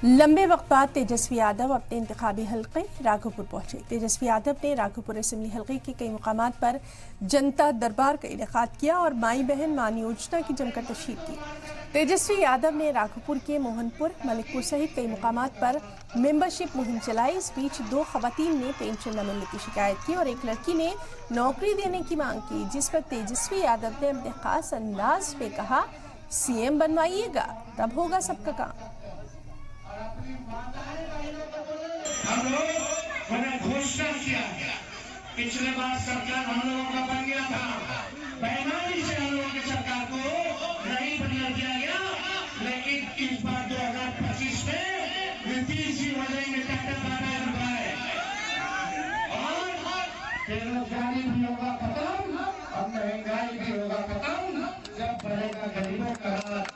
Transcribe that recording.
लंबे वक्त बाद तेजस्वी यादव अपने इंतखाबी हलके राघोपुर पहुंचे। तेजस्वी यादव ने राघोपुर असेंबली हलके के कई मुकामात पर जनता दरबार का इनेकाद किया और माई बहन मान योजना की जमकर तशहीर की। तेजस्वी यादव ने राघोपुर के मोहनपुर, मलिकपुर सहित कई मुकामात पर मेंबरशिप मुहिम चलाई। इस बीच दो खवातीन ने पेंशन न मिलने की शिकायत की और एक लड़की ने नौकरी देने की मांग की, जिस पर तेजस्वी यादव ने अपने खास अंदाज में कहा, सीएम बनवाइएगा तब होगा सबका काम। हम लोग मैंने घोषणा किया, पिछले बार सरकार हम लोगों का बन गया था, बेईमानी से हम लोगों की सरकार को नहीं बदल दिया गया, लेकिन इस बार 2025 में नीतीश जी बदलेंगे, और बेरोजगारी भी होगा खत्म और महंगाई भी होगा खत्म। जब बढ़ेगा गरीबों का हाथ